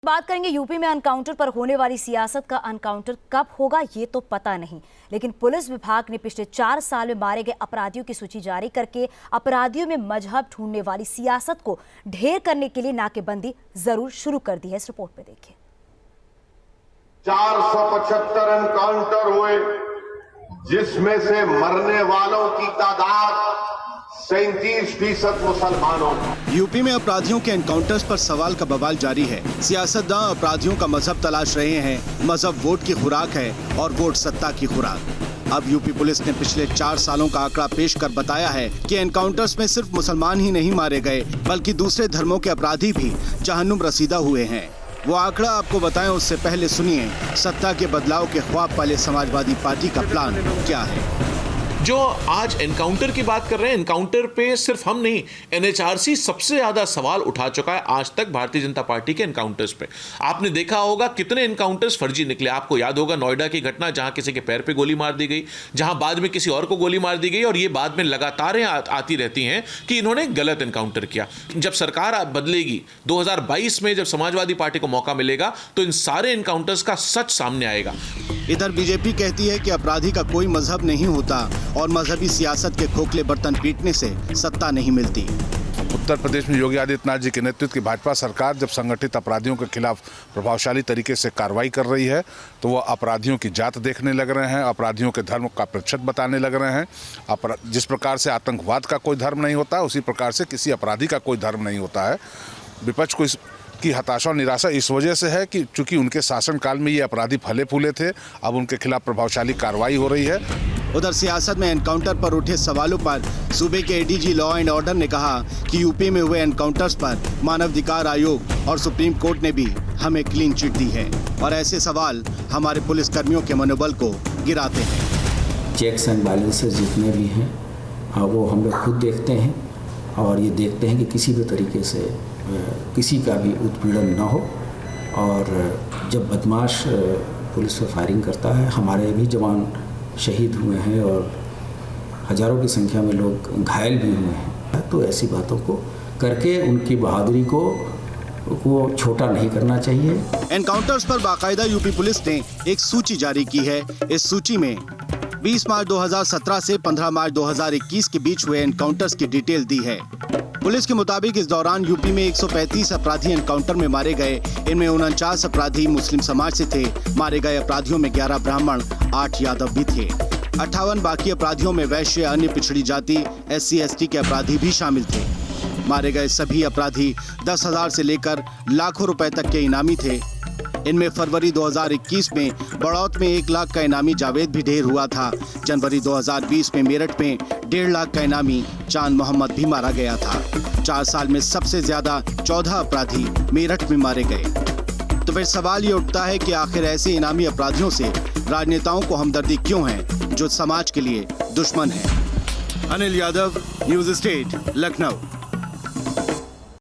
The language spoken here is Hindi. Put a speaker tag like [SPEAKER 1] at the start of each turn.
[SPEAKER 1] बात करेंगे यूपी में एनकाउंटर पर होने वाली सियासत का। एनकाउंटर कब होगा ये तो पता नहीं, लेकिन पुलिस विभाग ने पिछले 4 साल में मारे गए अपराधियों की सूची जारी करके अपराधियों में मजहब ढूंढने वाली सियासत को ढेर करने के लिए नाकेबंदी जरूर शुरू कर दी है। इस रिपोर्ट में देखिए।
[SPEAKER 2] 475 एनकाउंटर हुए, जिसमें से मरने वालों की तादाद 37% मुसलमानों।
[SPEAKER 3] यूपी में अपराधियों के एनकाउंटर्स पर सवाल का बवाल जारी है। सियासतदान अपराधियों का मजहब तलाश रहे हैं। मजहब वोट की खुराक है और वोट सत्ता की खुराक। अब यूपी पुलिस ने पिछले 4 सालों का आंकड़ा पेश कर बताया है कि एनकाउंटर्स में सिर्फ मुसलमान ही नहीं मारे गए, बल्कि दूसरे धर्मों के अपराधी भी जहन्नुम रसीदा हुए हैं। वो आंकड़ा आपको बताएं उससे पहले सुनिए सत्ता के बदलाव के ख्वाब वाले समाजवादी पार्टी का प्लान क्या है।
[SPEAKER 4] जो आज एनकाउंटर की बात कर रहे हैं, एनकाउंटर पे सिर्फ हम नहीं, एनएचआरसी सबसे ज्यादा सवाल उठा चुका है आज तक भारतीय जनता पार्टी के एनकाउंटर्स पे। आपने देखा होगा कितने एनकाउंटर्स फर्जी निकले। आपको याद होगा नोएडा की घटना, जहां किसी के पैर पे गोली मार दी गई, जहां बाद में किसी और को गोली मार दी गई, और ये बाद में लगातार आती रहती हैं कि इन्होंने गलत एनकाउंटर किया। जब सरकार बदलेगी 2022 में, जब समाजवादी पार्टी को मौका मिलेगा, तो इन सारे एनकाउंटर्स का सच सामने आएगा।
[SPEAKER 3] इधर बीजेपी कहती है कि अपराधी का कोई मजहब नहीं होता और मजहबी सियासत के खोखले बर्तन पीटने से सत्ता नहीं मिलती।
[SPEAKER 5] उत्तर प्रदेश में योगी आदित्यनाथ जी के नेतृत्व की भाजपा सरकार जब संगठित अपराधियों के खिलाफ प्रभावशाली तरीके से कार्रवाई कर रही है, तो वो अपराधियों की जात देखने लग रहे हैं, अपराधियों के धर्म का प्रतिशत बताने लग रहे हैं। जिस प्रकार से आतंकवाद का कोई धर्म नहीं होता, उसी प्रकार से किसी अपराधी का कोई धर्म नहीं होता है। विपक्ष को की हताशा और निराशा इस वजह से है कि चूंकि उनके शासनकाल में ये अपराधी फले फूले थे, अब उनके खिलाफ प्रभावशाली कार्रवाई हो रही है।
[SPEAKER 3] उधर सियासत में एनकाउंटर पर उठे सवालों पर सूबे के एडीजी लॉ एंड ऑर्डर ने कहा कि यूपी में हुए एनकाउंटर्स पर मानवाधिकार आयोग और सुप्रीम कोर्ट ने भी हमें क्लीन चिट दी है, और ऐसे सवाल हमारे पुलिस कर्मियों के मनोबल को गिराते हैं।
[SPEAKER 6] चेक्स एंड बैलेंसेस जितने भी हैं वो हम लोग खुद देखते हैं, और ये देखते हैं कि किसी भी तरीके से किसी का भी उत्पीड़न न हो। और जब बदमाश पुलिस पर फायरिंग करता है, हमारे भी जवान शहीद हुए हैं और हजारों की संख्या में लोग घायल भी हुए हैं, तो ऐसी बातों को करके उनकी बहादुरी को छोटा नहीं करना चाहिए।
[SPEAKER 3] एनकाउंटर्स पर बाकायदा यूपी पुलिस ने एक सूची जारी की है। इस सूची में 20 मार्च 2017 से 15 मार्च 2021 के बीच हुए एनकाउंटर्स की डिटेल दी है। पुलिस के मुताबिक इस दौरान यूपी में 135 अपराधी एनकाउंटर में मारे गए। इनमें 49 अपराधी मुस्लिम समाज से थे। मारे गए अपराधियों में 11 ब्राह्मण, 8 यादव भी थे। 58 बाकी अपराधियों में वैश्य, अन्य पिछड़ी जाति, SC ST के अपराधी भी शामिल थे। मारे गए सभी अपराधी 10,000 से लेकर लाखों रुपए तक के इनामी थे। इनमें फरवरी 2021 में बड़ौत में 1 लाख का इनामी जावेद भी ढेर हुआ था। जनवरी 2020 में मेरठ में 1.5 लाख का इनामी चांद मोहम्मद भी मारा गया था। 4 साल में सबसे ज्यादा 14 अपराधी मेरठ में मारे गए। तो फिर सवाल ये उठता है कि आखिर ऐसे इनामी अपराधियों से राजनेताओं को हमदर्दी क्यों है, जो समाज के लिए दुश्मन है। Anil Yadav, news state, Lucknow.